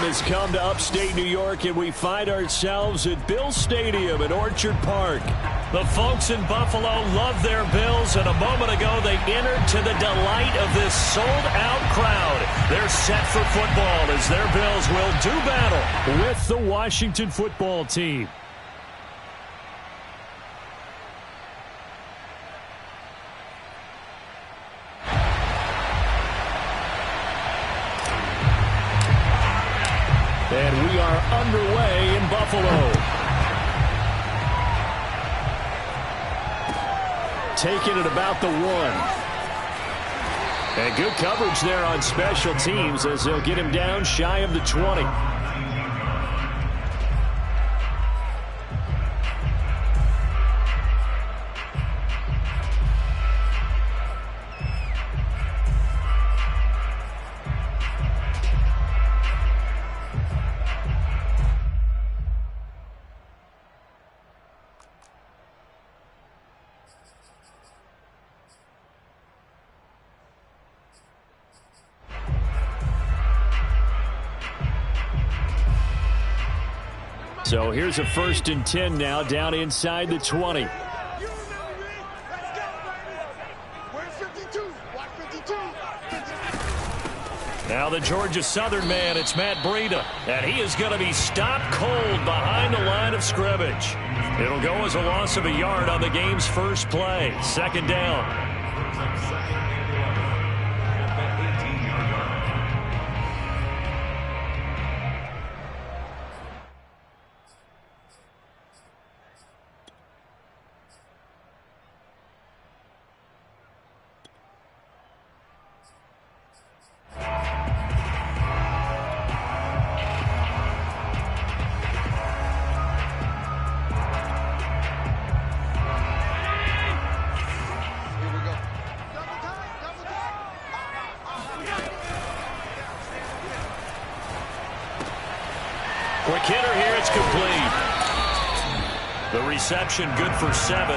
has come to upstate New York, and we find ourselves at Bill Stadium in Orchard Park. The folks in Buffalo love their Bills, and a moment ago they entered to the delight of this sold-out crowd. They're set for football as their Bills will do battle with the Washington football team. And we are underway in Buffalo. Taking it about the 1. And good coverage there on special teams as they'll get him down shy of the 20. So here's a 1st and 10 now down inside the 20. Now the Georgia Southern man, it's Matt Breida, and he is going to be stopped cold behind the line of scrimmage. It'll go as a loss of a yard on the game's first play. 2nd down. Quick hitter here, it's complete. The reception good for 7.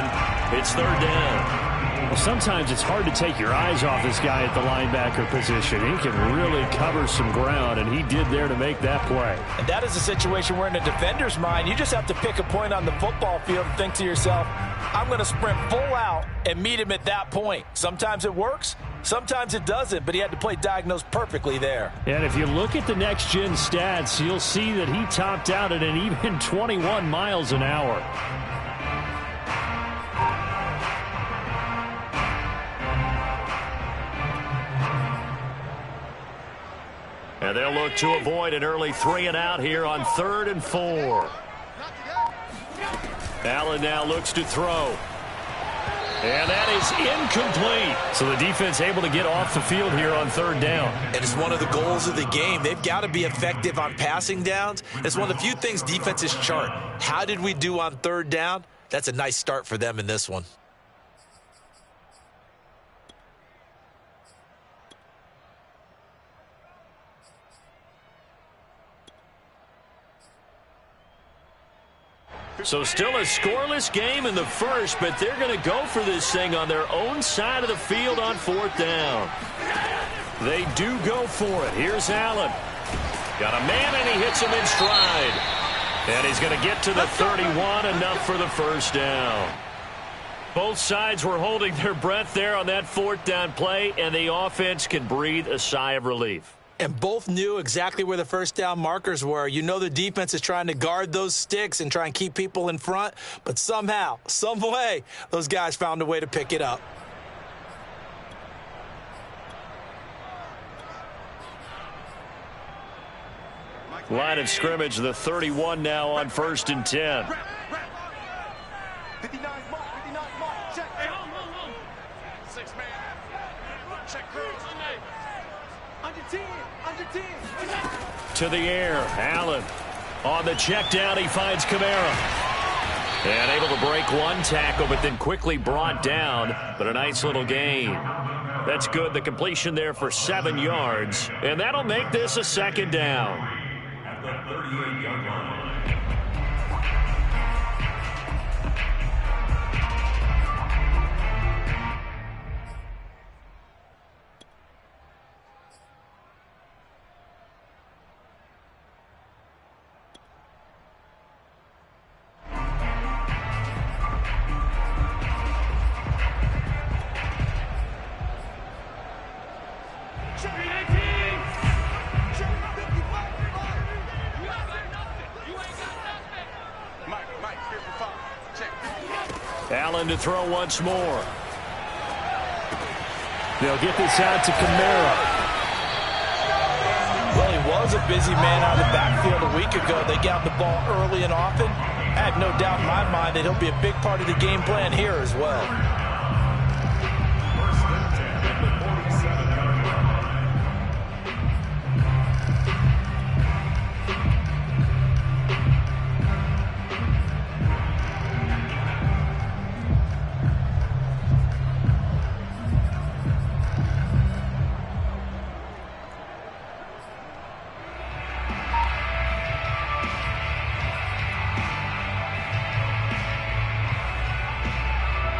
It's 3rd down. Well, sometimes it's hard to take your eyes off this guy at the linebacker position. He can really cover some ground, and he did there to make that play. And that is a situation where in a defender's mind, you just have to pick a point on the football field and think to yourself, I'm going to sprint full out and meet him at that point. Sometimes it works. Sometimes it doesn't, but he had to play diagnosed perfectly there. And if you look at the next-gen stats, you'll see that he topped out at an even 21 miles an hour. And they'll look to avoid an early 3 and out here on 3rd and 4. Allen now looks to throw. And that is incomplete. So the defense able to get off the field here on 3rd down. And it's one of the goals of the game. They've got to be effective on passing downs. It's one of the few things defenses chart. How did we do on 3rd down? That's a nice start for them in this one. So still a scoreless game in the first, but they're going to go for this thing on their own side of the field on 4th down. They do go for it. Here's Allen. Got a man, and he hits him in stride. And he's going to get to the 31, enough for the 1st down. Both sides were holding their breath there on that 4th down play, and the offense can breathe a sigh of relief. And both knew exactly where the 1st down markers were. You know the defense is trying to guard those sticks and try and keep people in front. But somehow, some way, those guys found a way to pick it up. Line of scrimmage, the 31 now on 1st and 10. 59 mark, check. Hey, hold. 6 man. Check crew. Under 10. To the air, Allen. On the check down, he finds Kamara. And able to break one tackle, but then quickly brought down. But a nice little gain. That's good. The completion there for 7 yards. And that'll make this a 2nd down. At the 38-yard line. Allen to throw once more. They'll get this out to Kamara. Well, he was a busy man out of the backfield a week ago. They got the ball early and often. I have no doubt in my mind that he'll be a big part of the game plan here as well.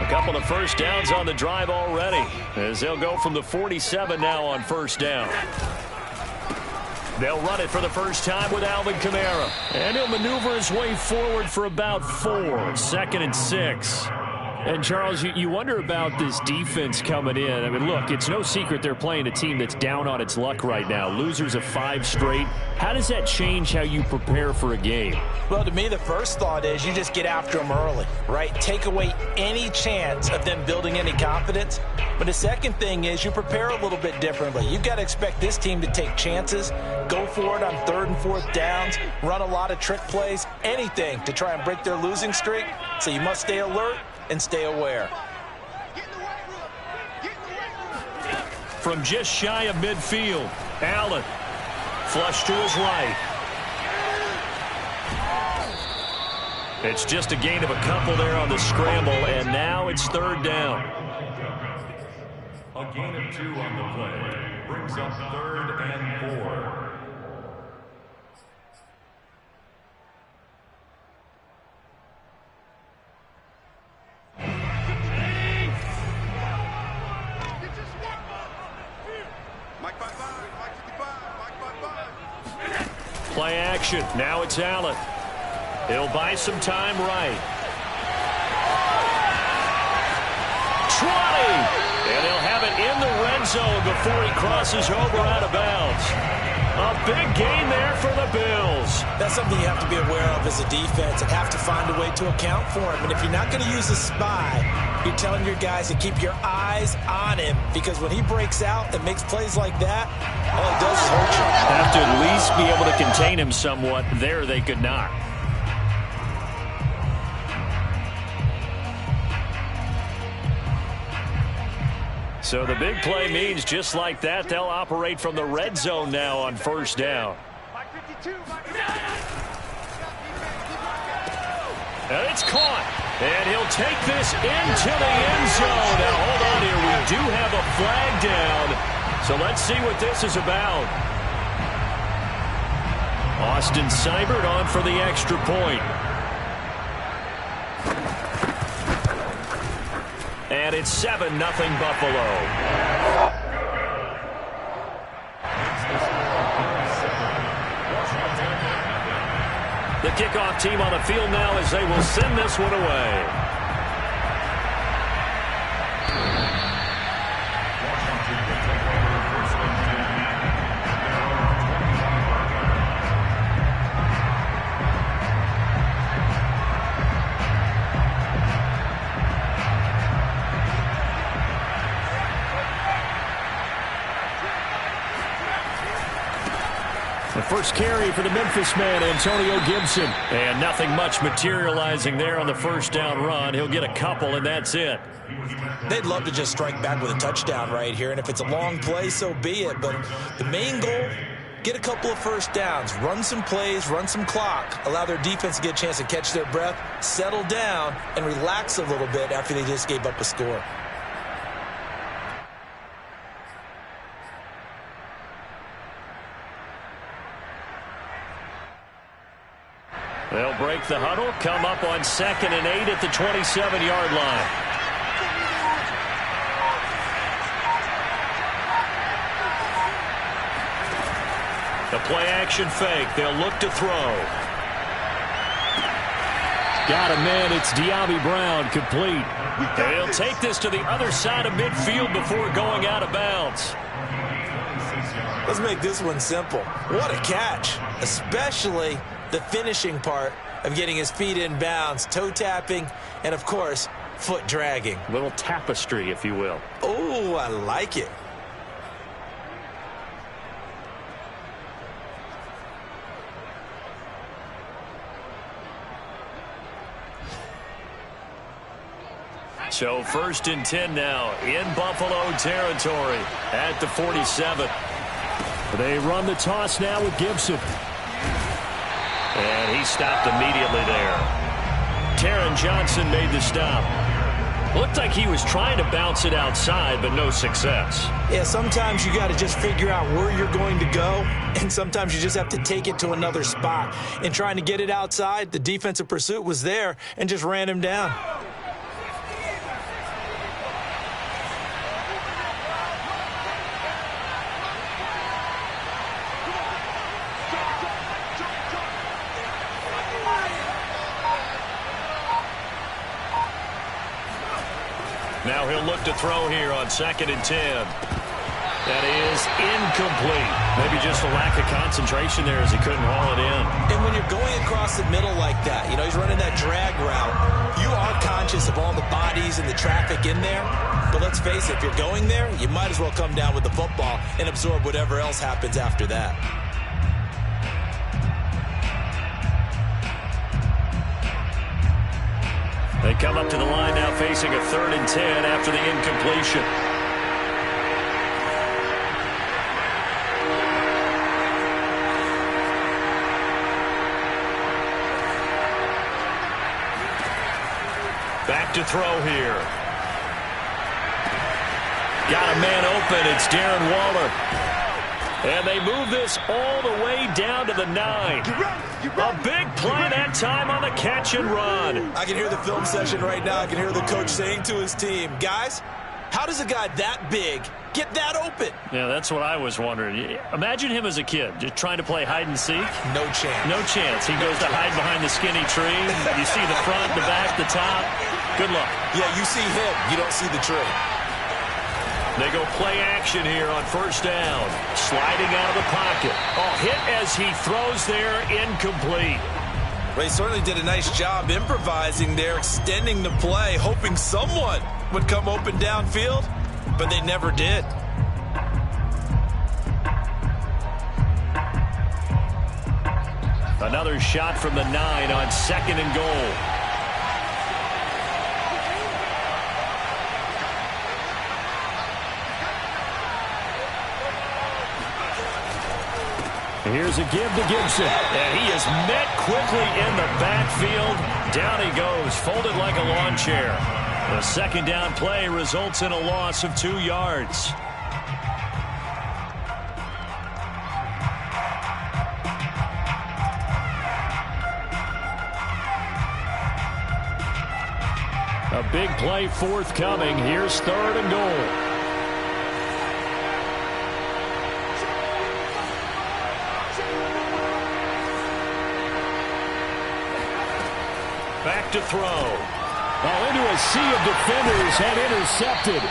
A couple of first downs on the drive already, as they'll go from the 47 now on first down. They'll run it for the first time with Alvin Kamara. And he'll maneuver his way forward for about 4. 2nd and 6. And, Charles, you wonder about this defense coming in. I mean, look, it's no secret they're playing a team that's down on its luck right now. Losers of 5 straight. How does that change how you prepare for a game? Well, to me, the first thought is you just get after them early, right? Take away any chance of them building any confidence. But the second thing is you prepare a little bit differently. You've got to expect this team to take chances, go for it on 3rd and 4th downs, run a lot of trick plays, anything to try and break their losing streak. So you must stay alert and stay aware. From just shy of midfield, Allen. Flush to his right. It's just a gain of a couple there on the scramble, and now it's 3rd down. A gain of 2 on the play brings up 3rd and 4. Play action. Now it's Allen. He'll buy some time right. 20! And he'll have it in the red zone before he crosses over out of bounds. A big gain there for the Bills. That's something you have to be aware of as a defense and have to find a way to account for him. And if you're not going to use a spy, you're telling your guys to keep your eyes on him, because when he breaks out and makes plays like that, all he does is hurt you. Have to at least be able to contain him somewhat. There they could not. So the big play means just like that, they'll operate from the red zone now on first down. And it's caught. And he'll take this into the end zone. Now, hold on here. We do have a flag down. So let's see what this is about. Austin Seibert on for the extra point. And it's 7-0 Buffalo. The kickoff team on the field now as they will send this one away. The first carry for the Memphis man, Antonio Gibson. And nothing much materializing there on the first down run. He'll get a couple, and that's it. They'd love to just strike back with a touchdown right here, and if it's a long play, so be it. But the main goal, get a couple of first downs, run some plays, run some clock, allow their defense to get a chance to catch their breath, settle down, and relax a little bit after they just gave up a score. They'll break the huddle, come up on 2nd and 8 at the 27-yard line. The play-action fake. They'll look to throw. Got a man. It's De'Ami Brown, complete. They'll take this to the other side of midfield before going out of bounds. Let's make this one simple. What a catch, especially the finishing part of getting his feet in bounds, toe tapping, and of course, foot dragging. A little tapestry, if you will. Oh, I like it. So 1st and 10 now in Buffalo territory at the 47. They run the toss now with Gibson. And he stopped immediately there. Taron Johnson made the stop. Looked like he was trying to bounce it outside, but no success. Yeah, sometimes you got to just figure out where you're going to go, and sometimes you just have to take it to another spot. In trying to get it outside, the defensive pursuit was there and just ran him down. Now he'll look to throw here on 2nd and 10. That is incomplete. Maybe just a lack of concentration there as he couldn't haul it in. And when you're going across the middle like that, you know, he's running that drag route, you are conscious of all the bodies and the traffic in there. But let's face it, if you're going there, you might as well come down with the football and absorb whatever else happens after that. They come up to the line now facing a 3rd and 10 after the incompletion. Back to throw here. Got a man open. It's Darren Waller. And they move this all the way down to the 9. A big play that time on the catch and run. I can hear the film session right now. I can hear the coach saying to his team, guys, how does a guy that big get that open? Yeah, that's what I was wondering. Imagine him as a kid, just trying to play hide and seek. No chance. No chance. He goes to hide behind the skinny tree. You see the front, the back, the top. Good luck. Yeah, you see him. You don't see the tree. They go play action here on 1st down. Sliding out of the pocket. Oh, hit as he throws there, incomplete. They certainly did a nice job improvising there, extending the play, hoping someone would come open downfield, but they never did. Another shot from the 9 on 2nd and goal. Here's a give to Gibson. And he is met quickly in the backfield. Down he goes, folded like a lawn chair. The 2nd down play results in a loss of 2 yards. A big play forthcoming. Here's 3rd and goal. Back to throw. Oh, into a sea of defenders and intercepted.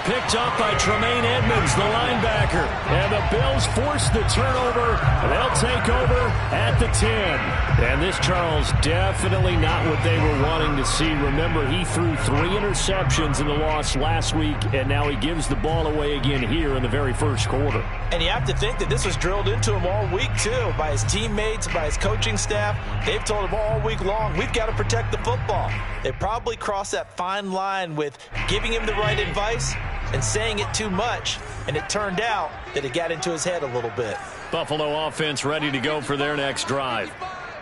Picked up by Tremaine Edmonds, the linebacker. And the Bills force the turnover. They'll take over at the 10. And this, Charles, definitely not what they were wanting to see. Remember, he threw 3 interceptions in the loss last week, and now he gives the ball away again here in the very first quarter. And you have to think that this was drilled into him all week, too, by his teammates, by his coaching staff. They've told him all week long, we've got to protect the football. They probably crossed that fine line with giving him the right advice and saying it too much, and it turned out that it got into his head a little bit. Buffalo offense ready to go for their next drive.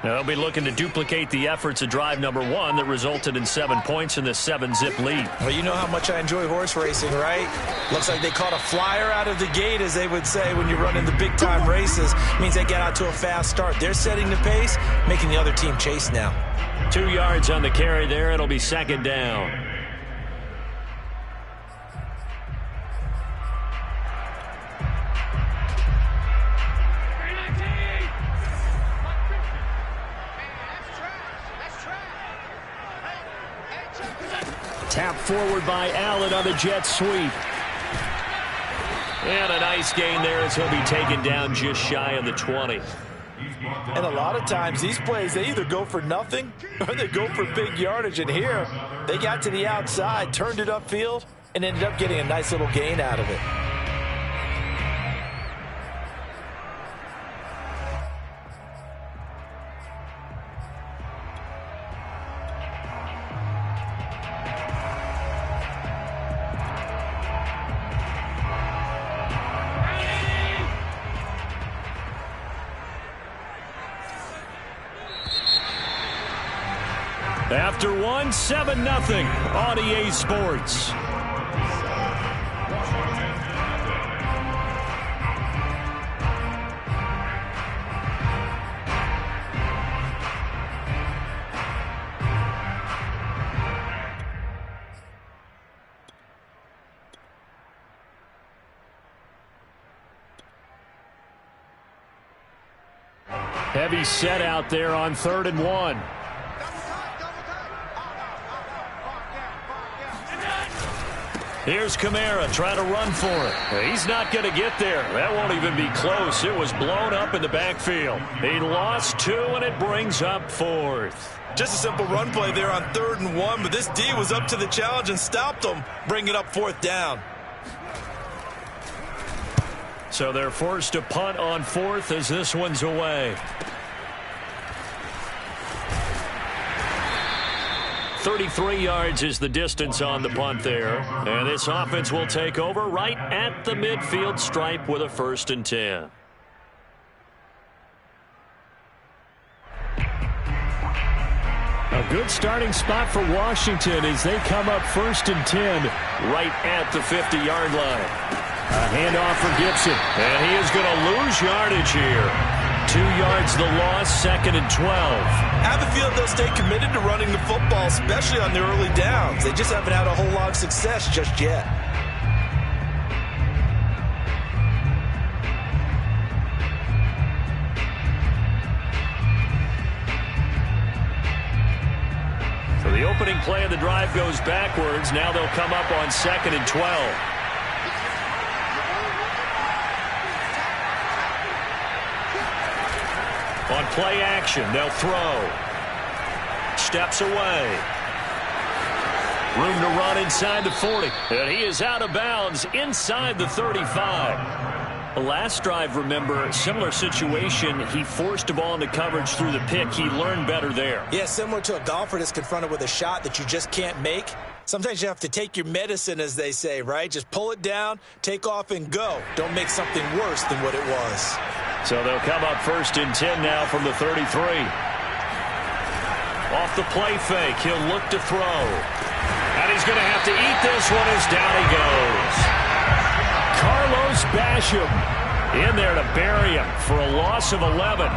Now, they'll be looking to duplicate the efforts of drive number 1 that resulted in 7 points in this 7-zip lead. Well, you know how much I enjoy horse racing, right? Looks like they caught a flyer out of the gate, as they would say when you're running the big-time races. Means they get out to a fast start. They're setting the pace, making the other team chase now. 2 yards on the carry there. It'll be 2nd down. Tap forward by Allen on the jet sweep. And a nice gain there as he'll be taken down just shy of the 20. And a lot of times these plays, they either go for nothing or they go for big yardage. And here, They got to the outside, turned it upfield, and ended up getting a nice little gain out of it. After one, 7-0 on EA Sports. Heavy set out there on 3rd and 1. Here's Kamara trying to run for it. He's not going to get there. That won't even be close. It was blown up in the backfield. He lost 2, and it brings up 4th. Just a simple run play there on 3rd and 1, but this D was up to the challenge and stopped them, bringing up 4th down. So they're forced to punt on 4th as this one's away. 33 yards is the distance on the punt there. And this offense will take over right at the midfield stripe with a 1st and 10. A good starting spot for Washington as they come up 1st and 10. Right at the 50-yard line. A handoff for Gibson. And he is going to lose yardage here. 2 yards the loss, 2nd and 12. I have a feeling they'll stay committed to running the football, especially on their early downs. They just haven't had a whole lot of success just yet. So the opening play of the drive goes backwards. Now they'll come up on 2nd and 12. On play action, they'll throw. Steps away. Room to run inside the 40. And he is out of bounds inside the 35. The last drive, remember, similar situation. He forced a ball into coverage through the pick. He learned better there. Yeah, similar to a golfer that's confronted with a shot that you just can't make. Sometimes you have to take your medicine, as they say, right? Just pull it down, take off, and go. Don't make something worse than what it was. So they'll come up 1st and 10 now from the 33. Off the play fake, he'll look to throw. And he's going to have to eat this one as down he goes. Carlos Basham in there to bury him for a loss of 11.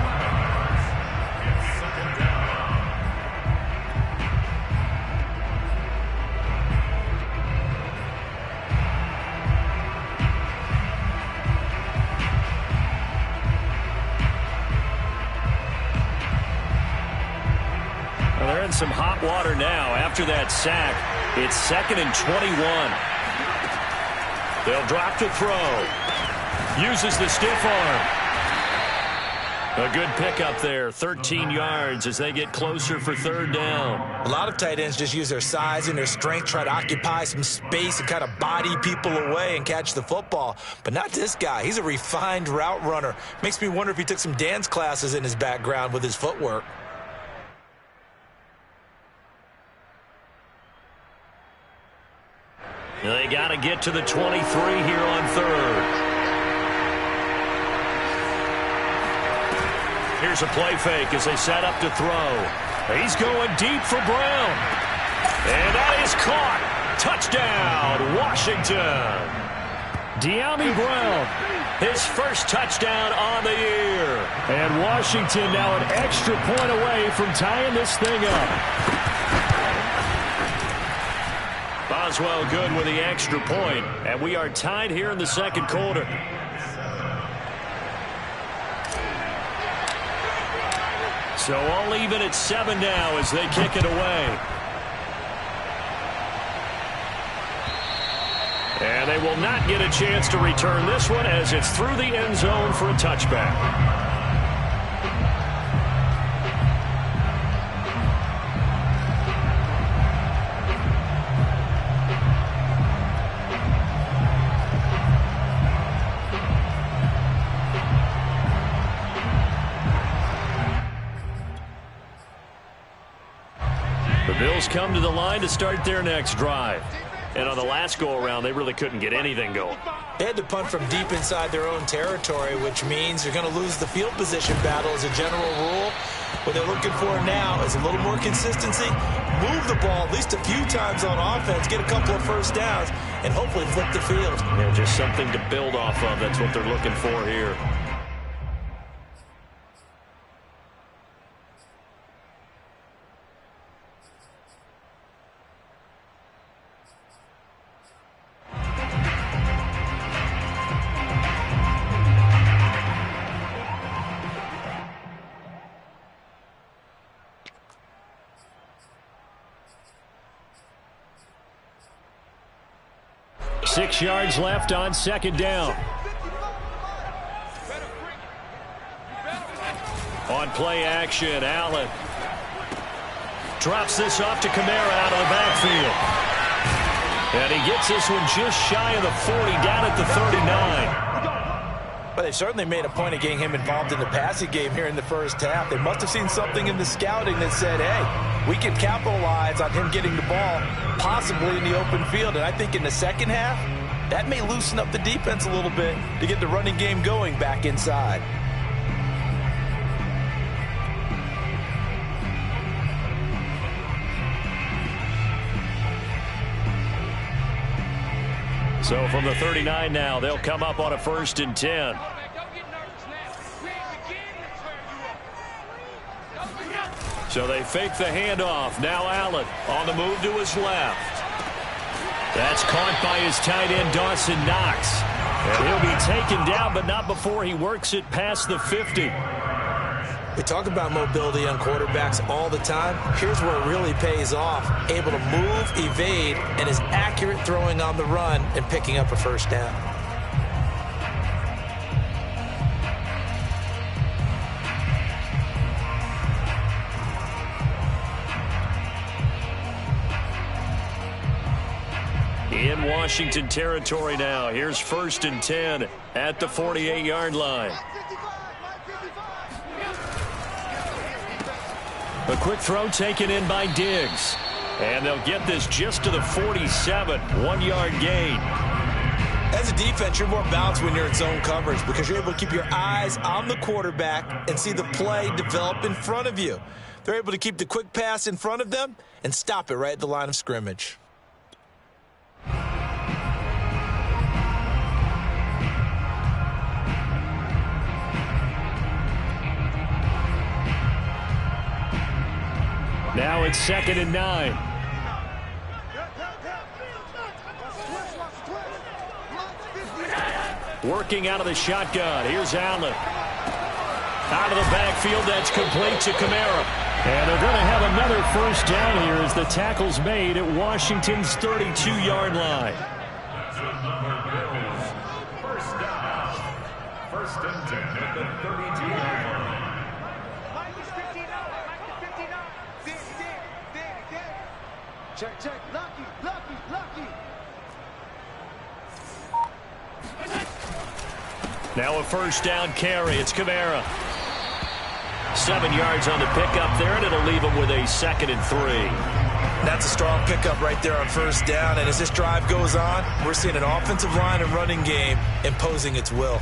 They're in some hot water now after that sack. It's 2nd and 21. They'll drop to throw. Uses the stiff arm. A good pickup there. 13 yards as they get closer for 3rd down. A lot of tight ends just use their size and their strength, try to occupy some space and kind of body people away and catch the football. But not this guy. He's a refined route runner. Makes me wonder if he took some dance classes in his background with his footwork. They got to get to the 23 here on 3rd. Here's a play fake as they set up to throw. He's going deep for Brown. And that is caught. Touchdown, Washington. De'Ami Brown. His first touchdown on the year. And Washington now an extra point away from tying this thing up. Boswell good with the extra point, and we are tied here in the 2nd quarter. So all even at 7 now as they kick it away. And they will not get a chance to return this one as it's through the end zone for a touchback. Bills come to the line to start their next drive. And on the last go-around, they really couldn't get anything going. They had to punt from deep inside their own territory, which means you're going to lose the field position battle as a general rule. What they're looking for now is a little more consistency, move the ball at least a few times on offense, get a couple of first downs, and hopefully flip the field. Yeah, just something to build off of. That's what they're looking for here. Six yards left on second down. On play action, Allen drops this off to Kamara out of the backfield. And he gets this one just shy of the 40, down at the 39. But they certainly made a point of getting him involved in the passing game here in the first half. They must have seen something in the scouting that said, hey, we can capitalize on him getting the ball, possibly in the open field. And I think in the second half, that may loosen up the defense a little bit to get the running game going back inside. So from the 39 now, they'll come up on a 1st and 10. So they fake the handoff. Now Allen on the move to his left. That's caught by his tight end, Dawson Knox. And he'll be taken down, but not before he works it past the 50. We talk about mobility on quarterbacks all the time. Here's where it really pays off. Able to move, evade, and is accurate throwing on the run and picking up a first down. In Washington territory now. Here's 1st and 10 at the 48-yard line. A quick throw taken in by Diggs. And they'll get this just to the 47, 1-yard gain. As a defense, you're more balanced when you're in zone coverage because you're able to keep your eyes on the quarterback and see the play develop in front of you. They're able to keep the quick pass in front of them and stop it right at the line of scrimmage. Now it's 2nd and 9. Working out of the shotgun. Here's Allen. Out of the backfield, that's complete to Kamara. And they're going to have another first down here as the tackle's made at Washington's 32-yard line. First down. 1st and 10 at the 32-yard line. Check, check. Lucky, lucky, lucky. Now a first down carry. It's Kamara. 7 yards on the pickup there, and it'll leave him with a 2nd and 3. That's a strong pickup right there on first down. And as this drive goes on, we're seeing an offensive line and running game imposing its will.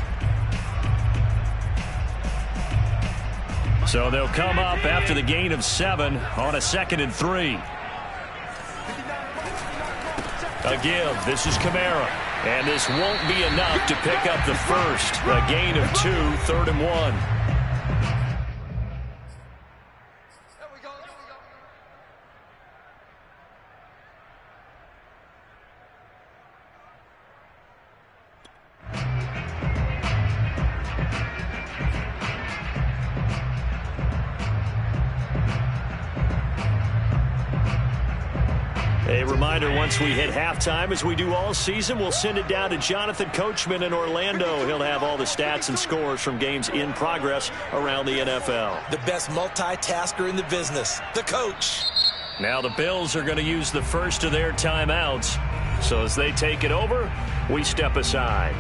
So they'll come up after the gain of 7 on a 2nd and 3. A give. This is Kamara. And this won't be enough to pick up the first. A gain of 2, 3rd and 1. A reminder, once we hit halftime, as we do all season, we'll send it down to Jonathan Coachman in Orlando. He'll have all the stats and scores from games in progress around the NFL. The best multitasker in the business, the coach. Now the Bills are going to use the first of their timeouts. So as they take it over, we step aside.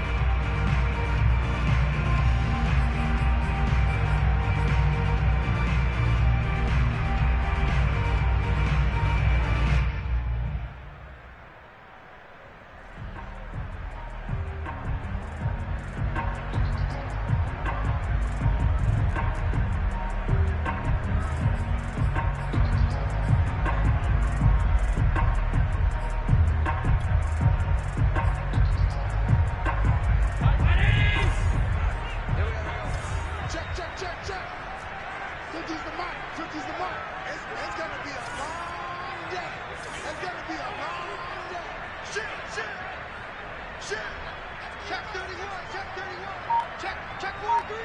check. Should use the mic. Should use the mic. It's going to be a long day. It's going to be a long day. Shit. Check 31. Check 31. Check 43.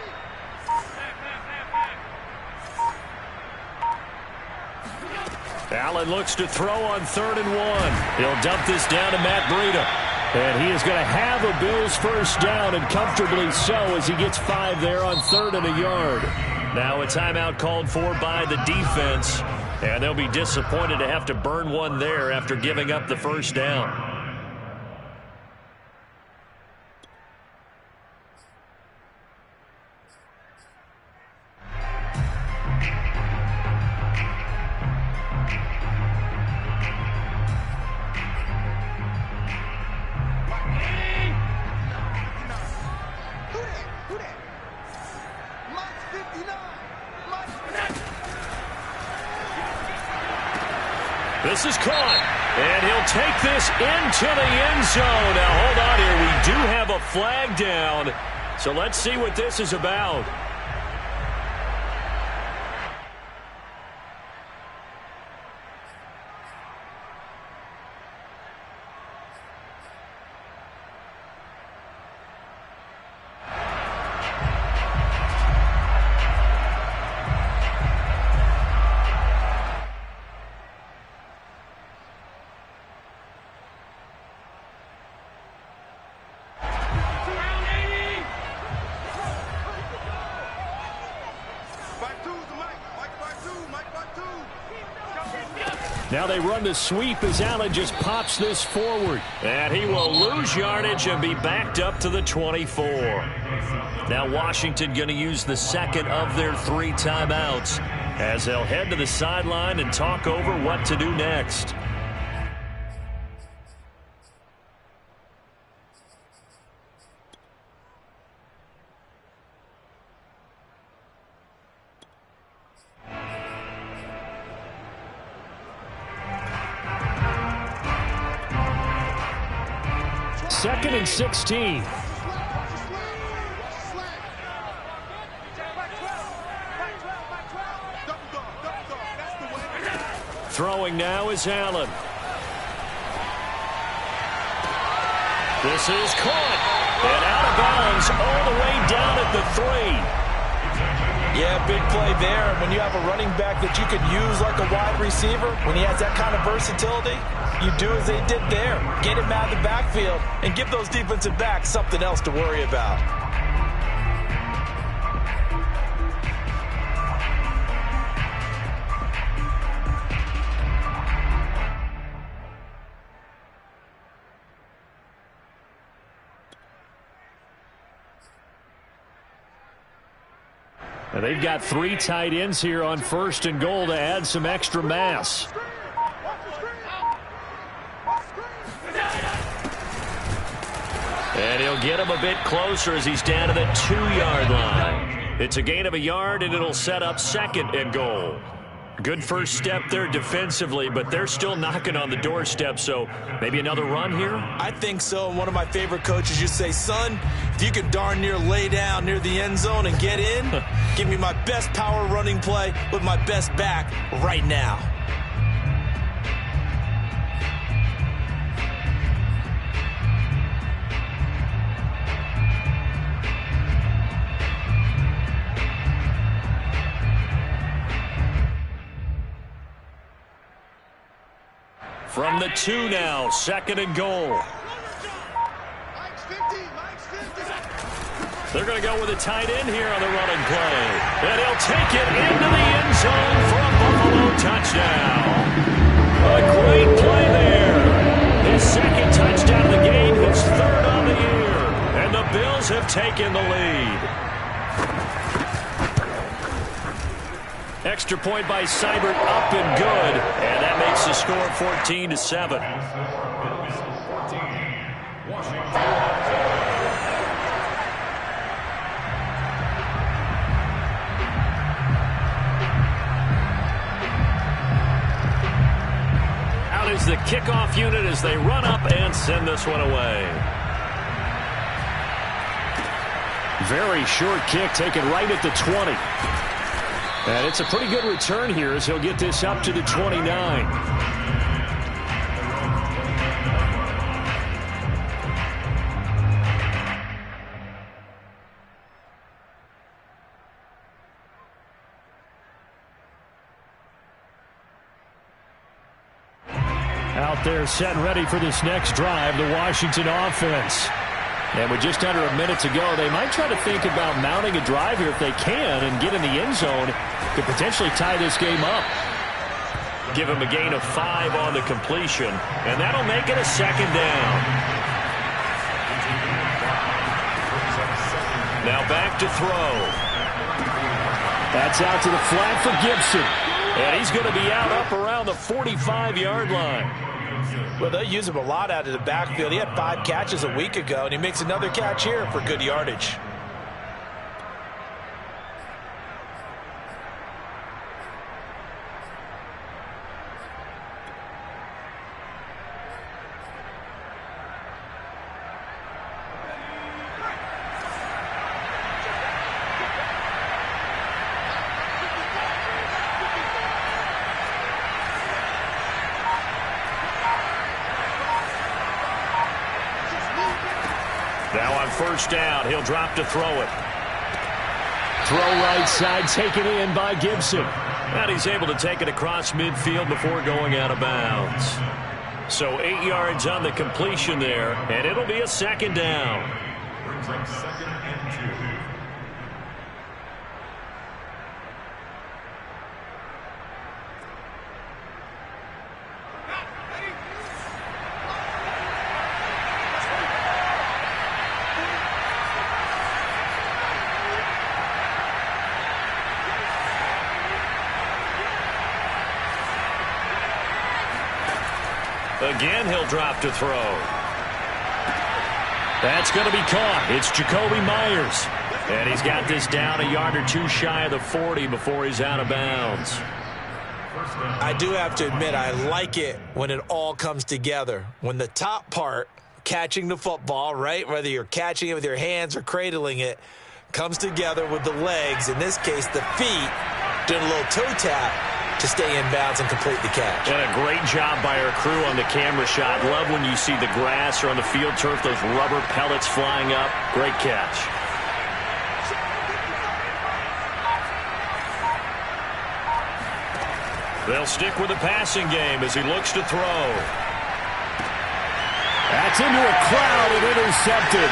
Allen looks to throw on 3rd and 1. He'll dump this down to Matt Breida. And he is going to have a Bills first down, and comfortably so, as he gets 5 there on 3rd and a yard. Now a timeout called for by the defense, and they'll be disappointed to have to burn one there after giving up the first down. This is caught, and he'll take this into the end zone. Now, hold on here. We do have a flag down, so let's see what this is about. Now they run the sweep as Allen just pops this forward. And he will lose yardage and be backed up to the 24. Now Washington going to use the second of their 3 timeouts as they'll head to the sideline and talk over what to do next. Second and 16. Throwing now is Allen. This is caught. And out of bounds all the way down at the 3. Yeah, big play there. When you have a running back that you can use like a wide receiver, when he has that kind of versatility, you do as they did there. Get him out of the backfield and give those defensive backs something else to worry about. And they've got 3 tight ends here on 1st and goal to add some extra mass. And he'll get him a bit closer as he's down to the 2-yard line. It's a gain of a yard, and it'll set up 2nd and goal. Good first step there defensively, but they're still knocking on the doorstep, so maybe another run here? I think so. And one of my favorite coaches, you say, son, if you can darn near lay down near the end zone and get in, give me my best power running play with my best back right now. From the 2 now, 2nd and goal. They're going to go with a tight end here on the running play. And he'll take it into the end zone for a Buffalo touchdown. A great play there. His 2nd touchdown of the game, his 3rd on the year. And the Bills have taken the lead. Extra point by Seibert, up and good. And that makes the score 14-7. Out is the kickoff unit as they run up and send this one away. Very short kick taken right at the 20. And it's a pretty good return here as he'll get this up to the 29. Out there set and ready for this next drive, the Washington offense. And with just under a minute to go, they might try to think about mounting a drive here if they can and get in the end zone to potentially tie this game up. Give him a gain of 5 on the completion, and that'll make it a second down. Now back to throw. That's out to the flat for Gibson. And he's going to be out up around the 45-yard line. Well, they use him a lot out of the backfield. He had 5 catches a week ago, and he makes another catch here for good yardage. Now on first down, he'll drop to throw it. Throw right side taken in by Gibson. And he's able to take it across midfield before going out of bounds. So 8 yards on the completion there, and it'll be a second down. Brings up 2nd and 2. Again, he'll drop to throw. That's going to be caught. It's Jacoby Myers. And he's got this down a yard or two shy of the 40 before he's out of bounds. I do have to admit, I like it when it all comes together. When the top part, catching the football, right, whether you're catching it with your hands or cradling it, comes together with the legs, in this case the feet, doing a little toe tap to stay in bounds and complete the catch. And a great job by our crew on the camera shot. Love when you see the grass or on the field turf, those rubber pellets flying up. Great catch. They'll stick with the passing game as he looks to throw. That's into a crowd and intercepted.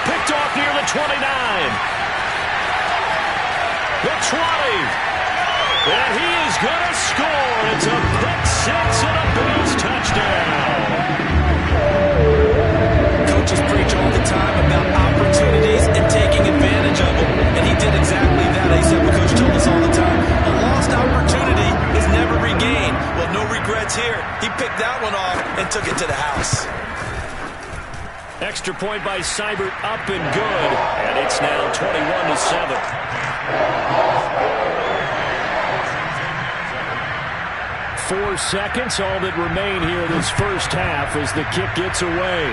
Picked off near the 29. The 20. And he is going to score. It's a pick six and a Bills touchdown. Coaches preach all the time about opportunities and taking advantage of them, and he did exactly that. He said what Coach told us all the time. A lost opportunity is never regained. Well, no regrets here. He picked that one off and took it to the house. Extra point by Seibert, up and good. And it's now 21-7. 4 seconds, all that remain here this first half as the kick gets away.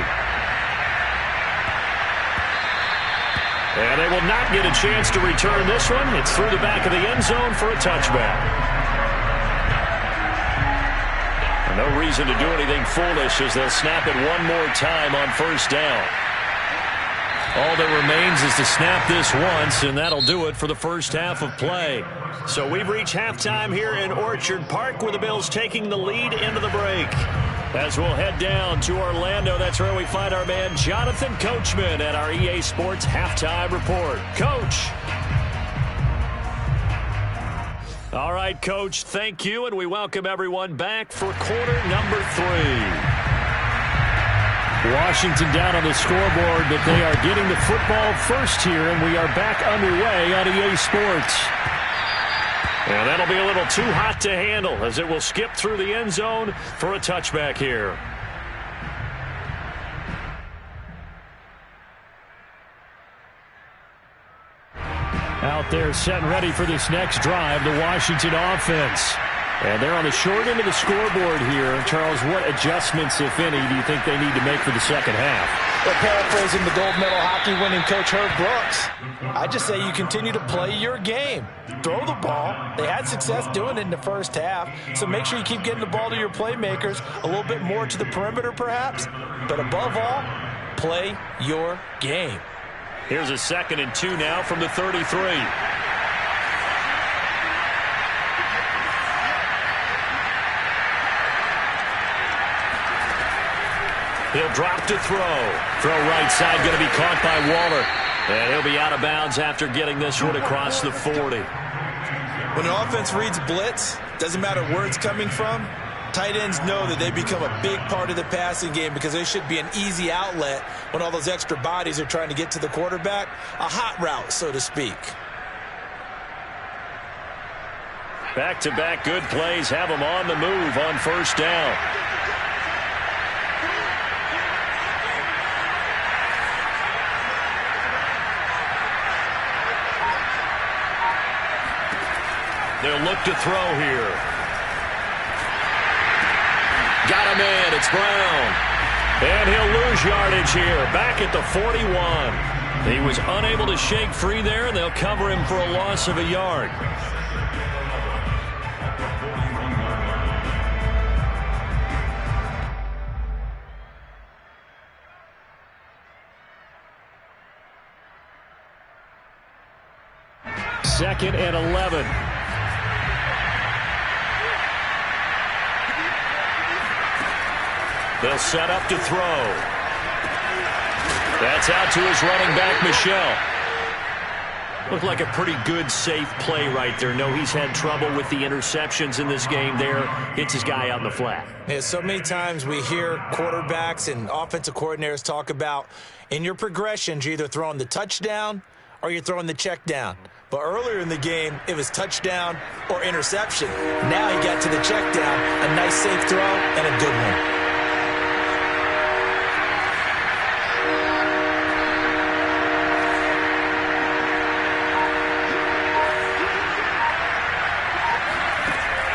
And they will not get a chance to return this one. It's through the back of the end zone for a touchback. No reason to do anything foolish as they'll snap it one more time on first down. All that remains is to snap this once, and that'll do it for the first half of play. So we've reached halftime here in Orchard Park with the Bills taking the lead into the break. As we'll head down to Orlando, that's where we find our man Jonathan Coachman at our EA Sports Halftime Report. Coach. All right, Coach, thank you, and we welcome everyone back for quarter number 3. Washington down on the scoreboard, but they are getting the football first here, and we are back underway on EA Sports. And that'll be a little too hot to handle as it will skip through the end zone for a touchback here. Out there set and ready for this next drive, the Washington offense. And they're on the short end of the scoreboard here. Charles, what adjustments, if any, do you think they need to make for the second half? Well, paraphrasing the gold medal hockey winning coach Herb Brooks, I just say you continue to play your game. Throw the ball. They had success doing it in the first half, so make sure you keep getting the ball to your playmakers, a little bit more to the perimeter perhaps, but above all, play your game. Here's a 2nd and 2 now from the 33. He'll drop to throw. Throw right side going to be caught by Waller. And he'll be out of bounds after getting this one across the 40. When an offense reads blitz, doesn't matter where it's coming from, tight ends know that they become a big part of the passing game because they should be an easy outlet when all those extra bodies are trying to get to the quarterback. A hot route, so to speak. Back-to-back good plays have them on the move on first down. They'll look to throw here. Got a man. It's Brown. And he'll lose yardage here. Back at the 41. He was unable to shake free there, and they'll cover him for a loss of a yard. Second and 11. They'll set up to throw. That's out to his running back, Michel. Looked like a pretty good, safe play right there. No, he's had trouble with the interceptions in this game there. Hits his guy out in the flat. Yeah, so many times we hear quarterbacks and offensive coordinators talk about in your progressions, you're either throwing the touchdown or you're throwing the check down. But earlier in the game, it was touchdown or interception. Now he got to the check down, a nice safe throw and a good one.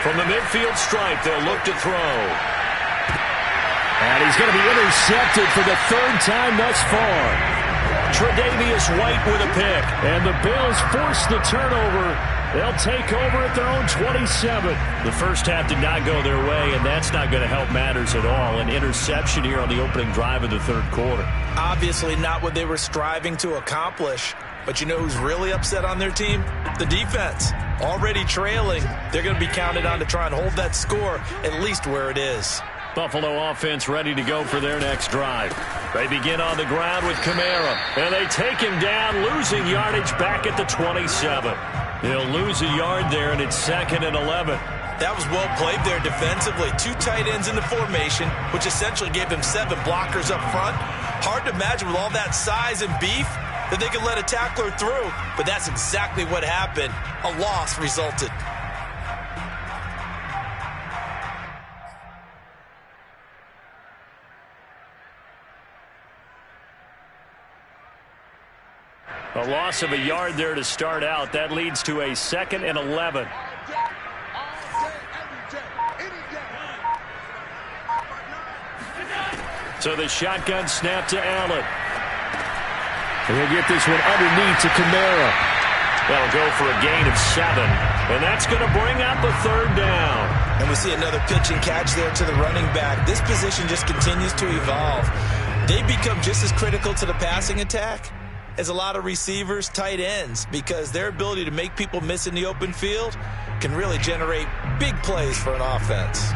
From the midfield stripe, they'll look to throw. And he's going to be intercepted for the 3rd time thus far. Tre'Davious White with a pick. And the Bills force the turnover. They'll take over at their own 27. The first half did not go their way, and that's not going to help matters at all. An interception here on the opening drive of the 3rd quarter. Obviously not what they were striving to accomplish. But you know who's really upset on their team? The defense. Already trailing, they're going to be counted on to try and hold that score at least where it is. Buffalo offense ready to go for their next drive. They begin on the ground with Kamara, and they take him down, losing yardage back at the 27. He'll lose a yard there, and it's 2nd and 11. That was well played there defensively. 2 tight ends in the formation, which essentially gave them 7 blockers up front. Hard to imagine with all that size and beef that they could let a tackler through, but that's exactly what happened. A loss resulted. A loss of a yard there to start out. That leads to a 2nd and 11. So the shotgun snap to Allen. And he'll get this one underneath to Kamara. That'll go for a gain of 7. And that's going to bring up a 3rd down. And we see another pitch and catch there to the running back. This position just continues to evolve. They become just as critical to the passing attack as a lot of receivers, tight ends, because their ability to make people miss in the open field can really generate big plays for an offense.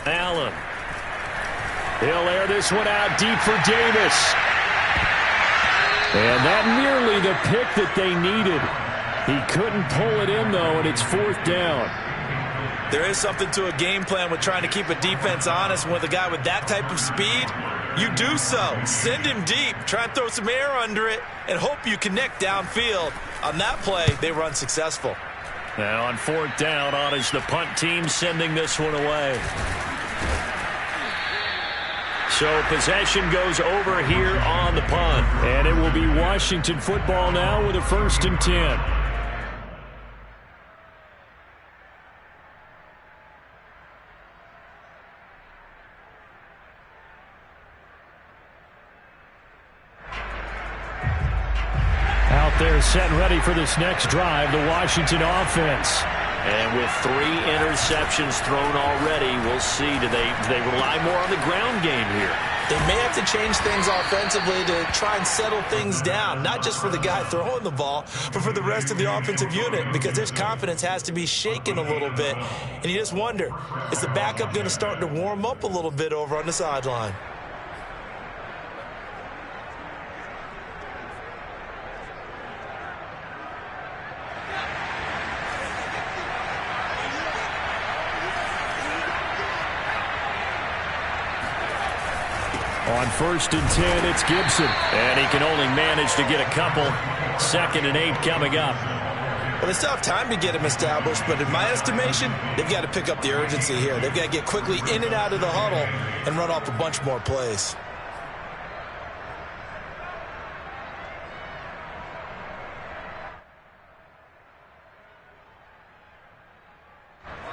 Allen. He'll air this one out deep for Davis. And that nearly the pick that they needed. He couldn't pull it in, though, and it's 4th down. There is something to a game plan with trying to keep a defense honest. With a guy with that type of speed, You do so. Send him deep. Try and throw some air under it and hope you connect downfield. On that play, they run successful. Now on 4th down, on is the punt team sending this one away. So possession goes over here on the punt. And it will be Washington football now with a 1st and 10. Out there set and ready for this next drive, the Washington offense. And with 3 interceptions thrown already, we'll see. Do they rely more on the ground game here? They may have to change things offensively to try and settle things down, not just for the guy throwing the ball, but for the rest of the offensive unit, because their confidence has to be shaken a little bit. And you just wonder, is the backup going to start to warm up a little bit over on the sideline? On 1st and 10, it's Gibson. And he can only manage to get a couple. 2nd and 8 coming up. Well, they still have time to get him established, but in my estimation, they've got to pick up the urgency here. They've got to get quickly in and out of the huddle and run off a bunch more plays.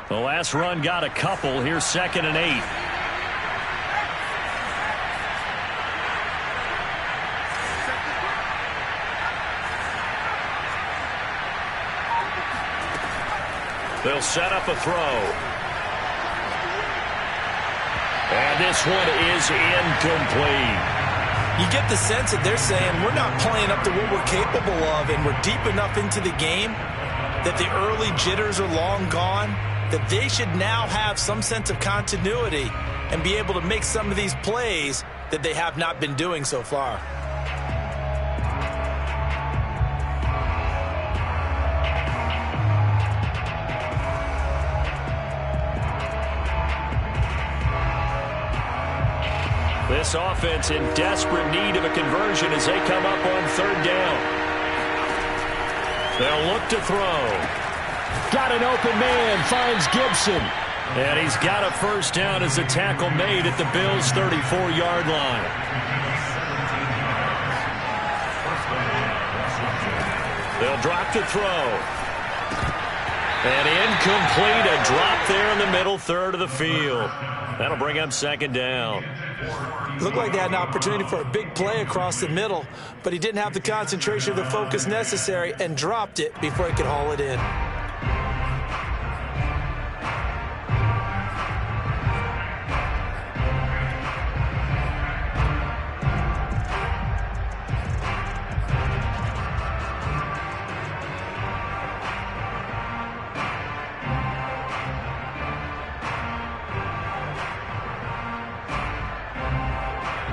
The last run got a couple. Here's 2nd and 8. They'll set up a throw. And this one is incomplete. You get the sense that they're saying we're not playing up to what we're capable of, and we're deep enough into the game that the early jitters are long gone, that they should now have some sense of continuity and be able to make some of these plays that they have not been doing so far. This offense in desperate need of a conversion as they come up on 3rd down. They'll look to throw. Got an open man, finds Gibson. And he's got a 1st down as the tackle made at the Bills' 34-yard line. They'll drop to throw. And incomplete, a drop there in the middle 3rd of the field. That'll bring up 2nd down. Looked like they had an opportunity for a big play across the middle, but he didn't have the concentration or the focus necessary and dropped it before he could haul it in.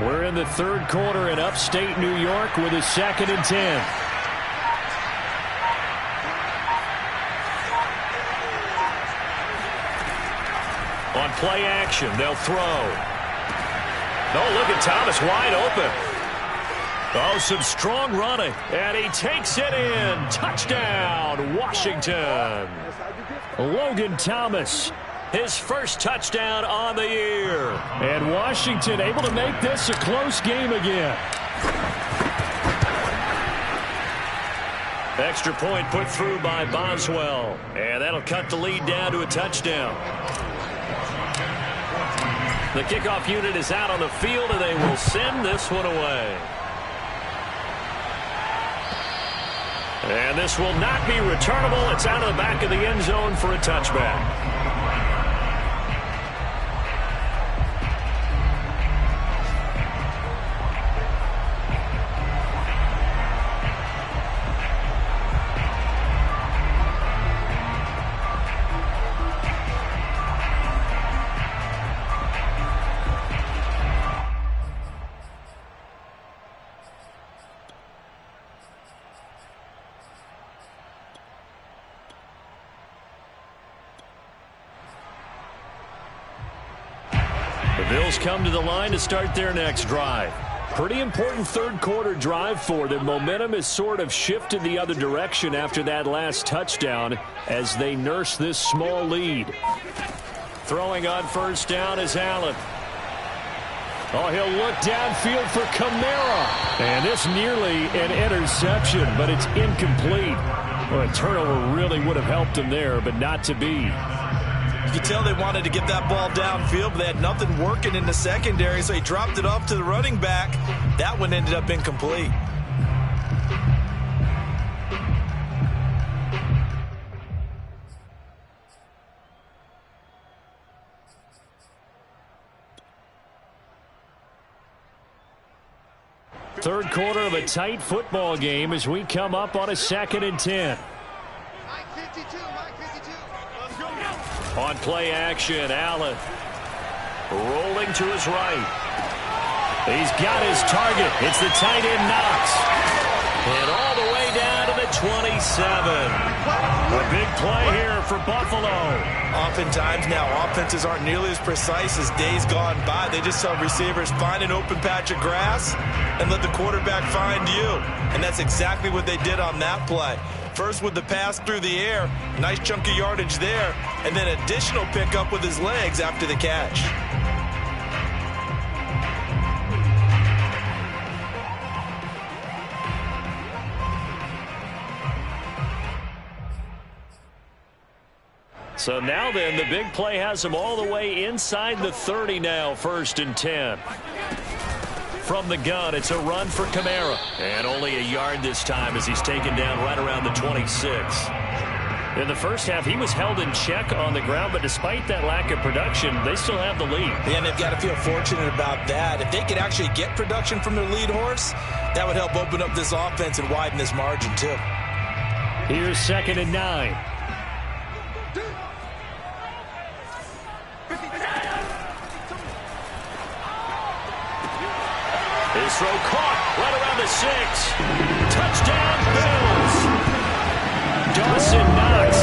We're in the 3rd quarter in upstate New York with a 2nd and 10. On play action, they'll throw. Oh, look at Thomas wide open. Oh, some strong running. And he takes it in. Touchdown, Washington. Logan Thomas. His 1st touchdown on the year. And Washington able to make this a close game again. Extra point put through by Boswell. And that'll cut the lead down to a touchdown. The kickoff unit is out on the field, and they will send this one away. And this will not be returnable. It's out of the back of the end zone for a touchback. Bills come to the line to start their next drive. Pretty important third quarter drive for them. Momentum has sort of shifted the other direction after that last touchdown as they nurse this small lead. Throwing on first down is Allen. Oh, he'll look downfield for Kamara. And this nearly an interception, but it's incomplete. Well, a turnover really would have helped him there, but not to be. You could tell they wanted to get that ball downfield, but they had nothing working in the secondary, so he dropped it off to the running back. That one ended up incomplete. Third quarter of a tight football game as we come up on a 2nd and 10. On play action, Allen rolling to his right. He's got his target. It's the tight end Knox. And all the way down to the 27. A big play here for Buffalo. Oftentimes now, offenses aren't nearly as precise as days gone by. They just tell receivers, find an open patch of grass and let the quarterback find you. And that's exactly what they did on that play. First with the pass through the air, nice chunk of yardage there, and then additional pickup with his legs after the catch. So now then, the big play has him all the way inside the 30 now, 1st and 10. From the gun, it's a run for Kamara. And only a yard this time as he's taken down right around the 26. In the first half, he was held in check on the ground, but despite that lack of production, they still have the lead. Yeah, and they've got to feel fortunate about that. If they could actually get production from their lead horse, that would help open up this offense and widen this margin, too. Here's 2nd and 9. His throw caught right around the 6. Touchdown, Bills. Dawson Knox,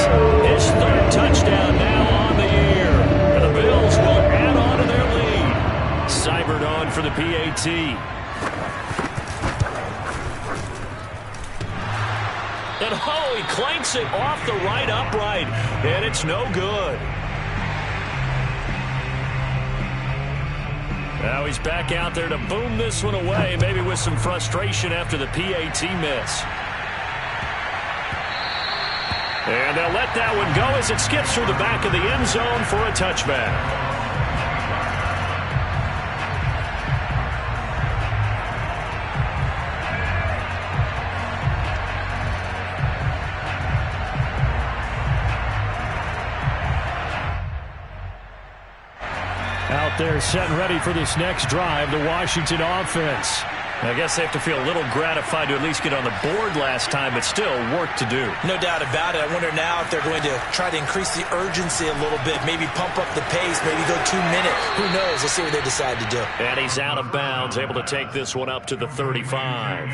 his 3rd touchdown now on the year. And the Bills will add on to their lead. Seibert on for the PAT. And he clanks it off the right upright, and it's no good. Now he's back out there to boom this one away, maybe with some frustration after the PAT miss. And they'll let that one go as it skips through the back of the end zone for a touchback. Out there set and ready for this next drive, the Washington offense. I guess they have to feel a little gratified to at least get on the board last time, but still work to do. No doubt about it. I wonder now if they're going to try to increase the urgency a little bit, maybe pump up the pace, maybe go 2 minutes. Who knows? Let's see what they decide to do. And he's out of bounds, able to take this one up to the 35.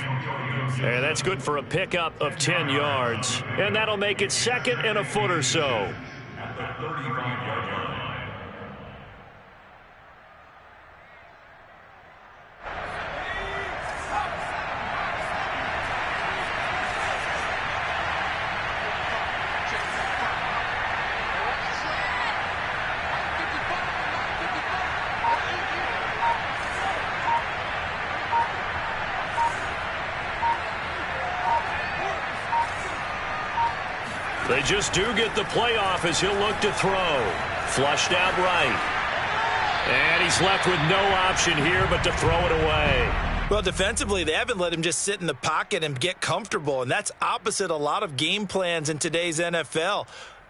And that's good for a pickup of 10 yards. And that'll make it 2nd and a foot or so. At the 35-yard line. They just do get the playoff as he'll look to throw. Flushed out right. And he's left with no option here but to throw it away. Well, defensively, they haven't let him just sit in the pocket and get comfortable, and that's opposite a lot of game plans in today's NFL.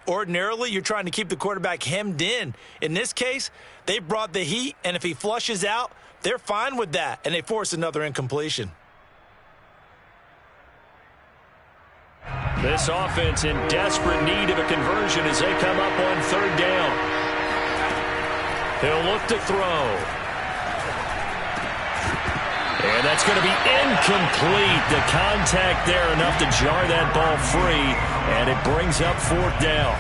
Ordinarily, you're trying to keep the quarterback hemmed in. In this case, they brought the heat, and if he flushes out, they're fine with that, and they force another incompletion. This offense in desperate need of a conversion as they come up on 3rd down. He'll look to throw. And that's going to be incomplete. The contact there enough to jar that ball free, and it brings up 4th down.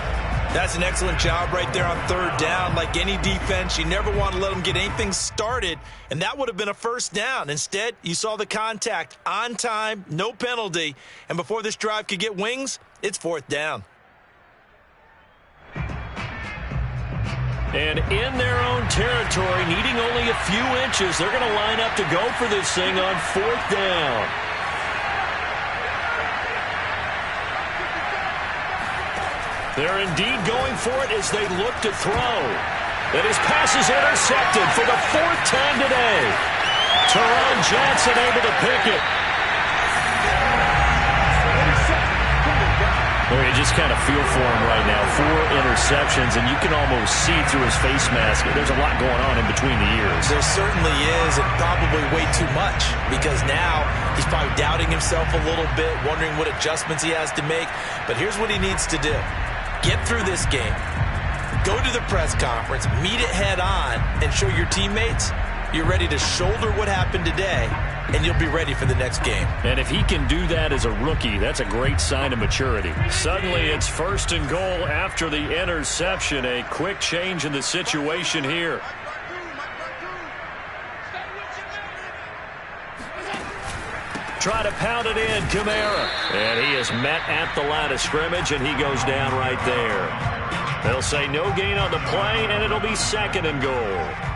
That's an excellent job right there on third down. Like any defense, you never want to let them get anything started, and that would have been a first down. Instead, you saw the contact on time, no penalty, and before this drive could get wings, it's fourth down. And in their own territory, needing only a few inches, they're going to line up to go for this thing on fourth down. They're indeed going for it as they look to throw. And his pass is intercepted for the fourth time today. Teron Johnson able to pick it. Well, you just kind of feel for him right now. 4 interceptions, and you can almost see through his face mask. There's a lot going on in between the ears. There certainly is, and probably way too much, because now he's probably doubting himself a little bit, wondering what adjustments he has to make. But here's what he needs to do. Get through this game, go to the press conference, meet it head on, and show your teammates you're ready to shoulder what happened today, and you'll be ready for the next game. And if he can do that as a rookie, that's a great sign of maturity. Suddenly it's first and goal after the interception. A quick change in the situation here. Try to pound it in, Kamara. And he is met at the line of scrimmage, and he goes down right there. They'll say no gain on the play, and it'll be second and goal.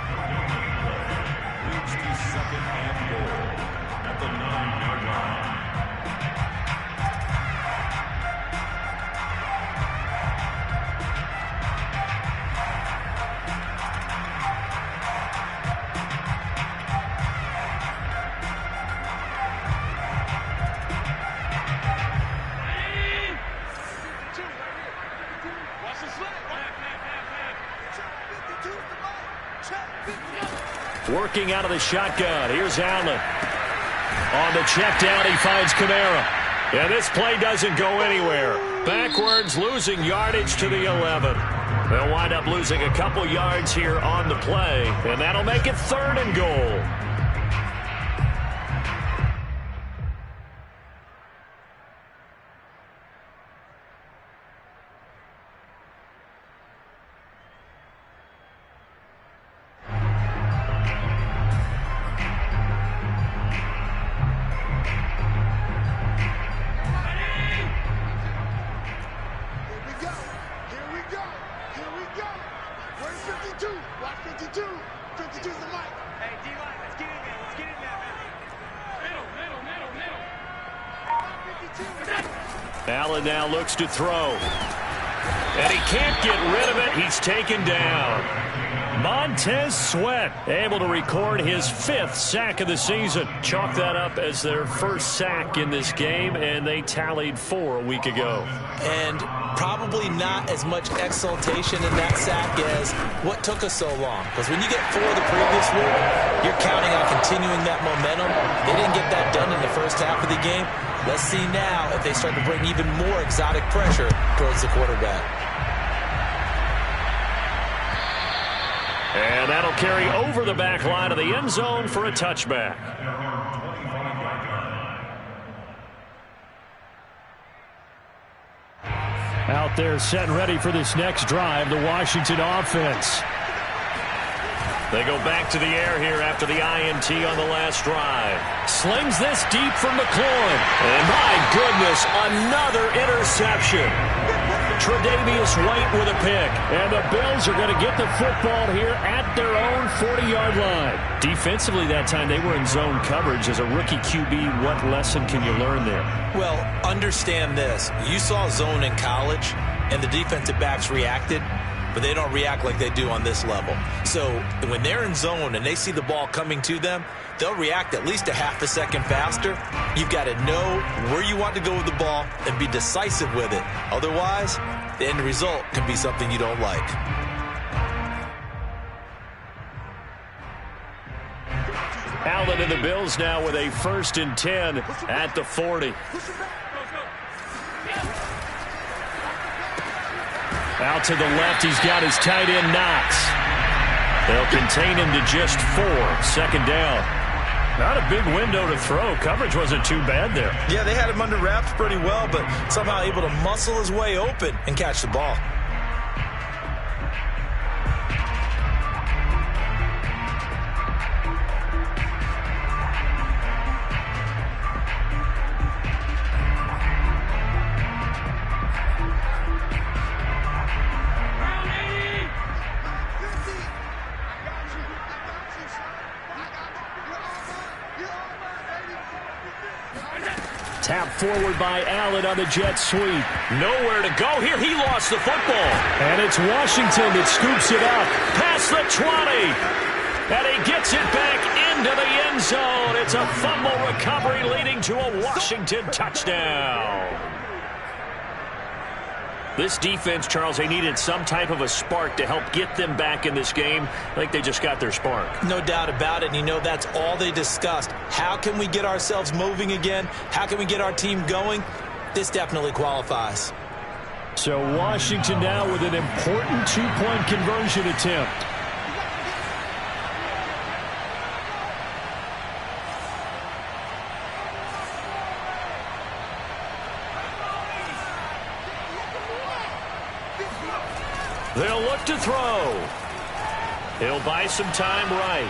Working out of the shotgun. Here's Allen. On the check down, he finds Kamara. And this play doesn't go anywhere. Backwards, losing yardage to the 11. They'll wind up losing a couple yards here on the play, and that'll make it third and goal. Allen now looks to throw. And he can't get rid of it. He's taken down. Montez Sweat able to record his 5th sack of the season. Chalk that up as their first sack in this game, and they tallied 4 a week ago. And probably not as much exultation in that sack as what took us so long. Because when you get 4 the previous week, you're counting on continuing that momentum. They didn't get that done in the first half of the game. Let's see now if they start to bring even more exotic pressure towards the quarterback. And that'll carry over the back line of the end zone for a touchback. Out there set and ready for this next drive, the Washington offense. They go back to the air here after the INT on the last drive. Slings this deep from McLaurin. And my goodness, another interception. Tre'Davious White with a pick. And the Bills are going to get the football here at their own 40-yard line. Defensively that time, they were in zone coverage. As a rookie QB, what lesson can you learn there? Well, understand this. You saw zone in college, and the defensive backs reacted, but they don't react like they do on this level. So when they're in zone and they see the ball coming to them, they'll react at least a half a second faster. You've got to know where you want to go with the ball and be decisive with it. Otherwise, the end result can be something you don't like. Allen and the Bills now with a 1st and 10 at the 40. Out to the left, he's got his tight end Knox. They'll contain him to just 4. 2nd down. Not a big window to throw. Coverage wasn't too bad there. Yeah, they had him under wraps pretty well, but somehow able to muscle his way open and catch the ball. Tap forward by Allen on the jet sweep. Nowhere to go here. He lost the football. And it's Washington that scoops it up. Past the 20. And he gets it back into the end zone. It's a fumble recovery leading to a Washington touchdown. This defense, Charles, they needed some type of a spark to help get them back in this game. I think they just got their spark. No doubt about it. And you know, that's all they discussed. How can we get ourselves moving again? How can we get our team going? This definitely qualifies. So Washington now with an important two-point conversion attempt. They'll look to throw. He'll buy some time right.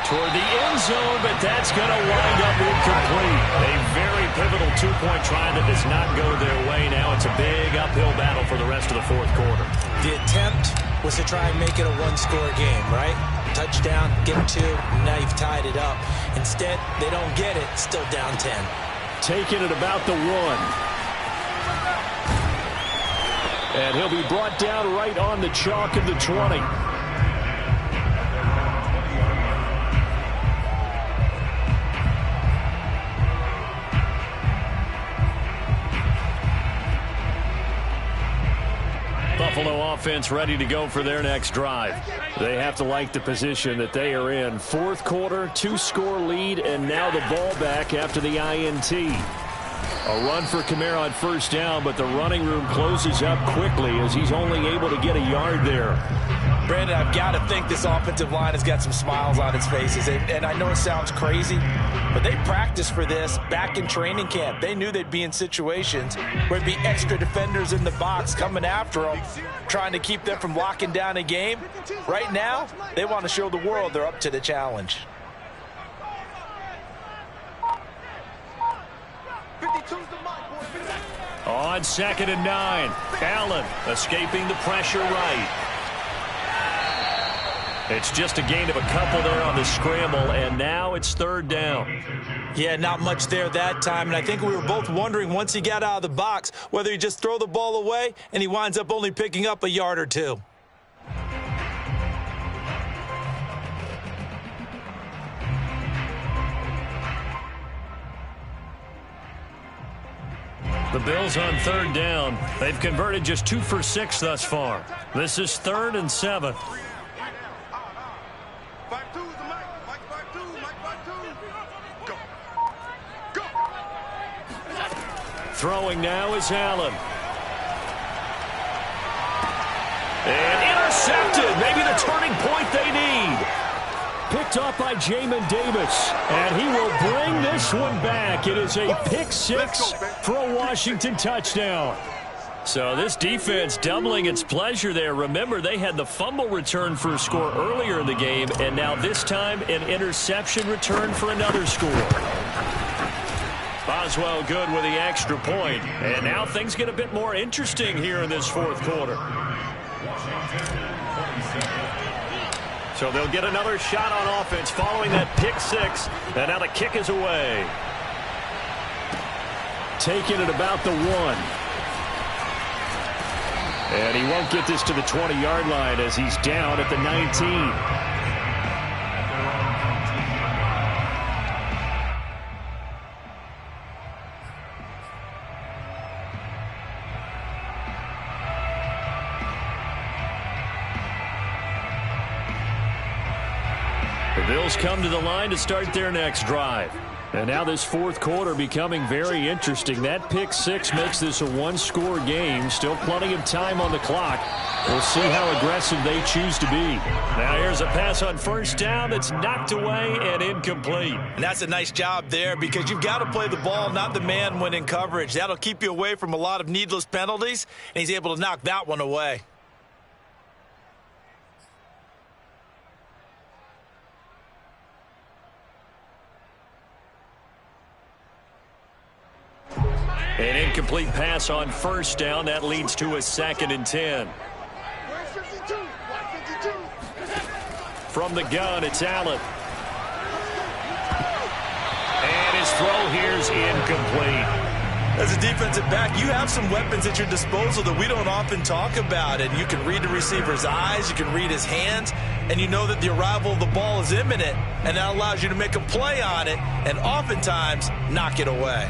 Toward the end zone, but that's going to wind up incomplete. A very pivotal two-point try that does not go their way. Now it's a big uphill battle for the rest of the fourth quarter. The attempt was to try and make it a one-score game, right? Touchdown, get two, now you've tied it up. Instead, they don't get it, still down 10. Taking it about the 1. And he'll be brought down right on the chalk of the 20. Buffalo offense ready to go for their next drive. They have to like the position that they are in. Fourth quarter, 2-score lead, and now the ball back after the INT. A run for Kamara on first down, but the running room closes up quickly as he's only able to get a yard there. Brandon, I've got to think this offensive line has got some smiles on its faces. And I know it sounds crazy, but they practiced for this back in training camp. They knew they'd be in situations where there'd be extra defenders in the box coming after them, trying to keep them from locking down a game. Right now, they want to show the world they're up to the challenge. On 2nd and 9, Allen escaping the pressure right. It's just a gain of a couple there on the scramble, and now it's 3rd down. Yeah, not much there that time, and I think we were both wondering once he got out of the box whether he just throw the ball away and he winds up only picking up a yard or two. The Bills on 3rd down. They've converted just 2 for 6 thus far. This is 3rd and 7. Throwing now is Allen. And intercepted. Maybe the turning point they need. Picked off by Jamin Davis, and he will bring this one back. It is a pick 6 for a Washington touchdown. So this defense doubling its pleasure there. Remember, they had the fumble return for a score earlier in the game, and now this time an interception return for another score. Boswell good with the extra point, and now things get a bit more interesting here in this fourth quarter. So they'll get another shot on offense following that pick 6. And now the kick is away. Taking it about the 1. And he won't get this to the 20-yard line as he's down at the 19. The Bills come to the line to start their next drive. And now this fourth quarter becoming very interesting. That pick 6 makes this a one-score game. Still plenty of time on the clock. We'll see how aggressive they choose to be. Now here's a pass on first down that's knocked away and incomplete. And that's a nice job there because you've got to play the ball, not the man when in coverage. That'll keep you away from a lot of needless penalties, and he's able to knock that one away. An incomplete pass on first down. That leads to a 2nd and 10. From the gun, it's Allen. And his throw here's incomplete. As a defensive back, you have some weapons at your disposal that we don't often talk about. And you can read the receiver's eyes, you can read his hands, and you know that the arrival of the ball is imminent, and that allows you to make a play on it and oftentimes knock it away.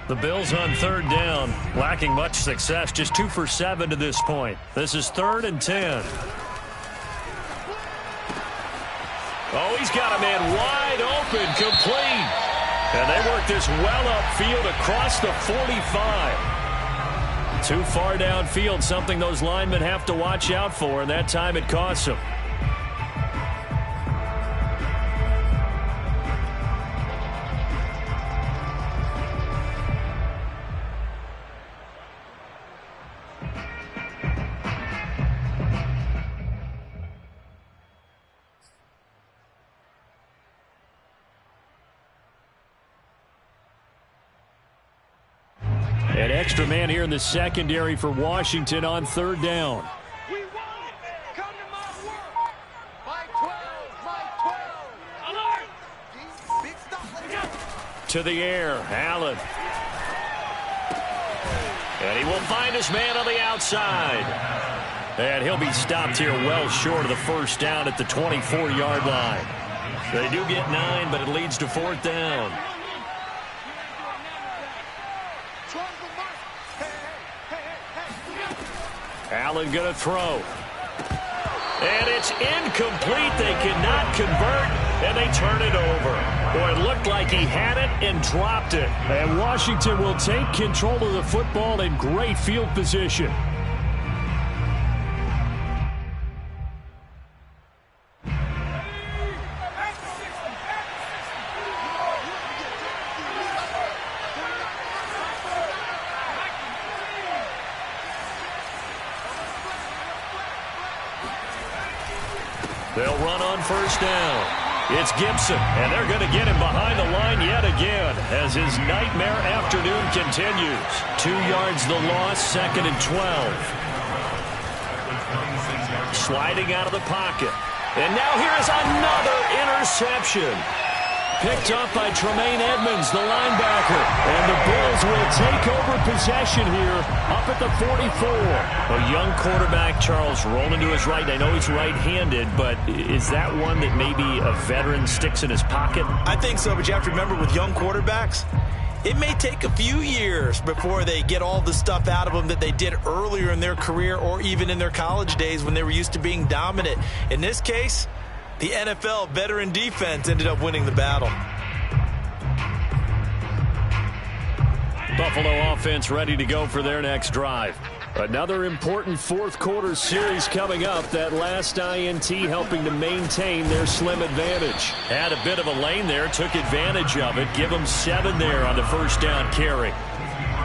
The Bills on third down, lacking much success, just 2 for 7 to this point. This is 3rd and 10. Oh, he's got a man wide open, complete. And they work this well upfield across the 45. Too far downfield, something those linemen have to watch out for, and that time it costs them. An extra man here in the secondary for Washington on third down. We want it. Come to my work. My 12. Big stop. To the air, Allen. And he will find his man on the outside. And he'll be stopped here well short of the first down at the 24-yard line. They do get 9, but it leads to 4th down. Allen going to throw. And it's incomplete. They cannot convert, and they turn it over. Boy, it looked like he had it and dropped it. And Washington will take control of the football in great field position. They'll run on first down. It's Gibson, and they're going to get him behind the line yet again as his nightmare afternoon continues. 2 yards the loss, 2nd and 12. Sliding out of the pocket. And now here is another interception. Picked up by Tremaine Edmonds, the linebacker. And the Bills will take over possession here up at the 44. A young quarterback, Charles, rolling to his right. I know he's right-handed, but is that one that maybe a veteran sticks in his pocket? I think so, but you have to remember with young quarterbacks, it may take a few years before they get all the stuff out of them that they did earlier in their career or even in their college days when they were used to being dominant. In this case, the NFL veteran defense ended up winning the battle. Buffalo offense ready to go for their next drive. Another important fourth quarter series coming up. That last INT helping to maintain their slim advantage. Had a bit of a lane there, took advantage of it. Give them 7 there on the first down carry.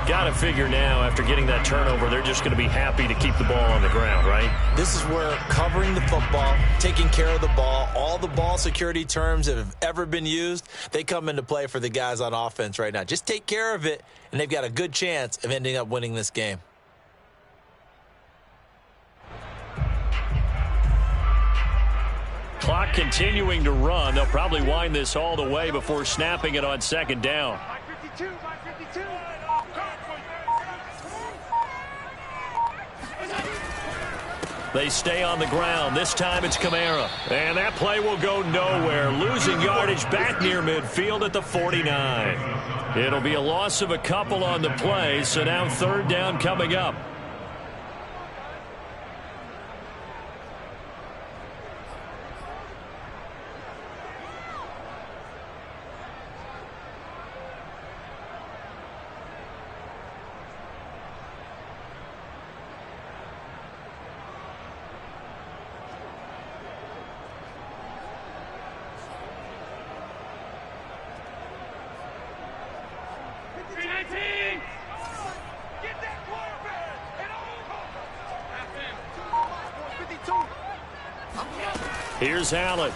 Got to figure now, after getting that turnover, they're just going to be happy to keep the ball on the ground, right? This is where covering the football, taking care of the ball, all the ball security terms that have ever been used, they come into play for the guys on offense right now. Just take care of it, and they've got a good chance of ending up winning this game. Clock continuing to run. They'll probably wind this all the way before snapping it on second down. My 52. They stay on the ground. This time it's Kamara. And that play will go nowhere. Losing yardage back near midfield at the 49. It'll be a loss of a couple on the play, so now third down coming up. Here's Allen.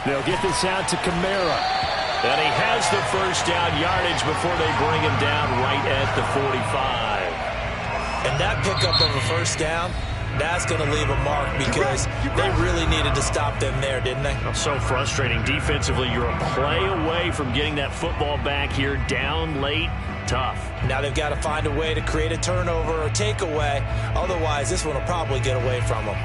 They'll get this out to Kamara. And he has the first down yardage before they bring him down right at the 45. And that pickup of a first down, that's going to leave a mark because they really needed to stop them there, didn't they? So frustrating. Defensively, you're a play away from getting that football back here down late. Tough. Now they've got to find a way to create a turnover or takeaway. Otherwise, this one will probably get away from them.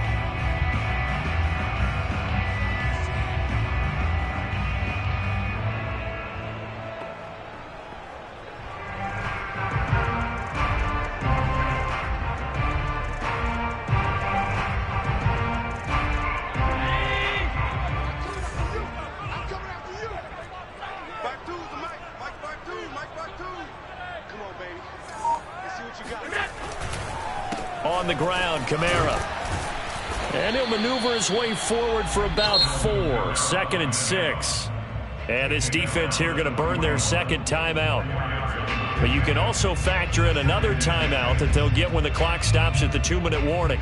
On the ground, Kamara. And he'll maneuver his way forward for about 4. 2nd and 6. And this defense here going to burn their second timeout. But you can also factor in another timeout that they'll get when the clock stops at the 2-minute warning.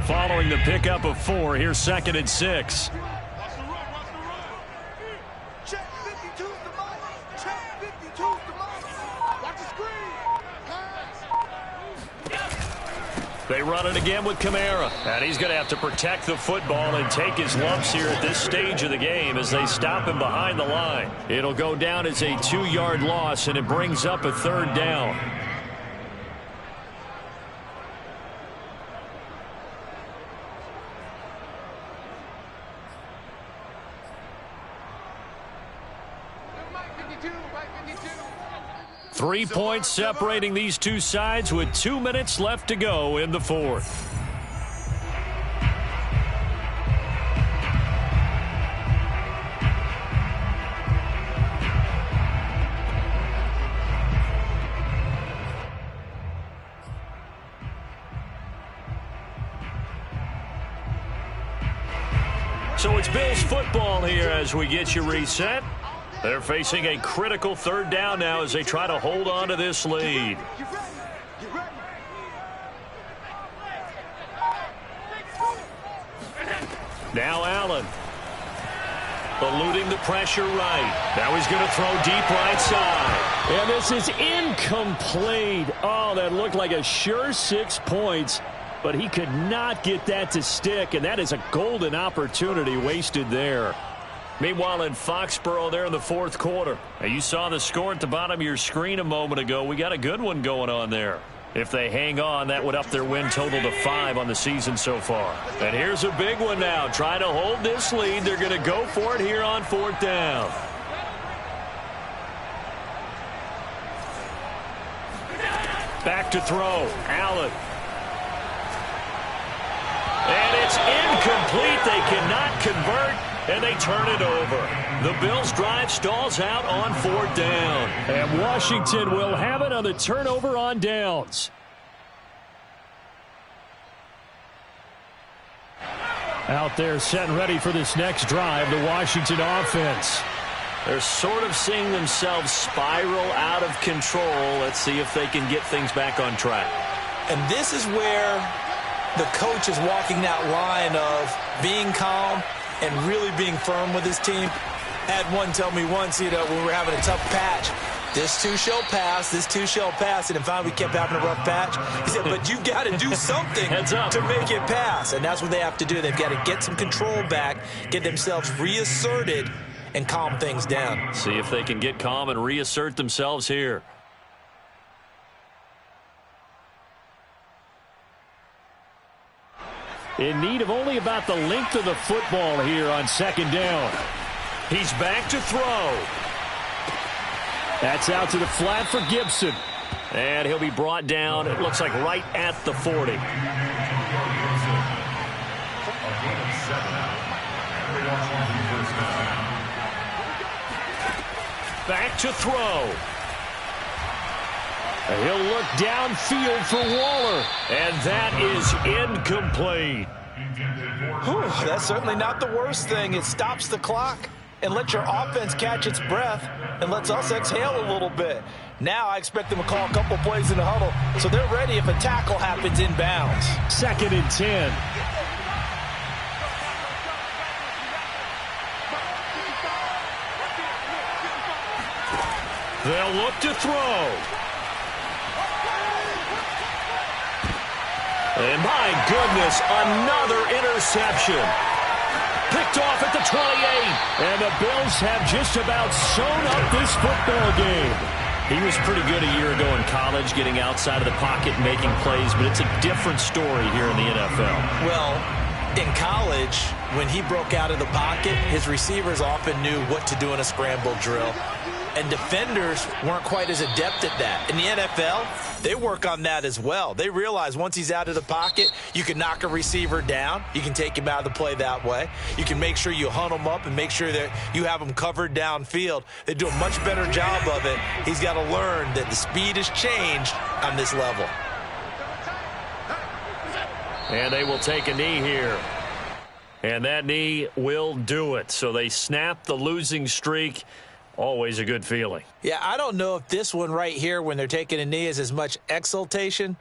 Following the pickup of 4, here's 2nd and 6. Check 52's the money. Check 52's the money. Watch the screen. Pass. They run it again with Kamara. And he's going to have to protect the football and take his lumps here at this stage of the game as they stop him behind the line. It'll go down as a 2-yard loss, and it brings up a 3rd down. Three points separating these two sides with 2 minutes left to go in the 4th. So it's Bills football here as we get you reset. They're facing a critical 3rd down now as they try to hold on to this lead. Now Allen. Eluding the pressure right. Now he's going to throw deep right side. And this is incomplete. Oh, that looked like a sure 6 points, but he could not get that to stick, and that is a golden opportunity wasted there. Meanwhile, in Foxborough there in the 4th quarter. Now, you saw the score at the bottom of your screen a moment ago. We got a good one going on there. If they hang on, that would up their win total to 5 on the season so far. And here's a big one now. Trying to hold this lead. They're going to go for it here on 4th down. Back to throw. Allen. And it's incomplete. They cannot convert. And they turn it over. The Bills drive stalls out on 4th down. And Washington will have it on the turnover on downs. Out there set and ready for this next drive, the Washington offense. They're sort of seeing themselves spiral out of control. Let's see if they can get things back on track. And this is where the coach is walking that line of being calm and really being firm with his team. Had one tell me once, when we were having a tough patch, this too shall pass, this too shall pass, and finally we kept having a rough patch. He said, but you've got to do something to make it pass, and that's what they have to do. They've got to get some control back, get themselves reasserted, and calm things down. See if they can get calm and reassert themselves here. In need of only about the length of the football here on 2nd down. He's back to throw. That's out to the flat for Gibson. And he'll be brought down, it looks like right at the 40. Back to throw. He'll look downfield for Waller, and that is incomplete. Whew, that's certainly not the worst thing. It stops the clock and lets your offense catch its breath and lets us exhale a little bit. Now I expect them to call a couple plays in the huddle so they're ready if a tackle happens inbounds. 2nd and 10. They'll look to throw. And my goodness, another interception. Picked off at the 28. And the Bills have just about sewn up this football game. He was pretty good a year ago in college, getting outside of the pocket and making plays, but it's a different story here in the NFL. Well, in college, when he broke out of the pocket, his receivers often knew what to do in a scramble drill. And defenders weren't quite as adept at that. In the NFL, they work on that as well. They realize once he's out of the pocket, you can knock a receiver down. You can take him out of the play that way. You can make sure you hunt him up and make sure that you have him covered downfield. They do a much better job of it. He's got to learn that the speed has changed on this level. And they will take a knee here. And that knee will do it. So they snap the losing streak. Always a good feeling. Yeah, I don't know if this one right here when they're taking a knee is as much exultation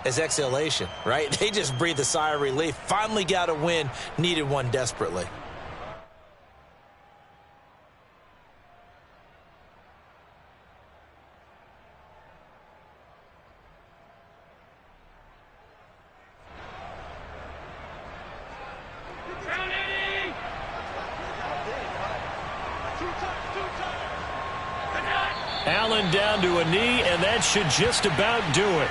as exhalation, right? They just breathe a sigh of relief. Finally got a win, needed one desperately. Allen down to a knee, and that should just about do it.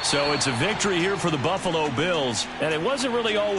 So it's a victory here for the Buffalo Bills, and it wasn't really always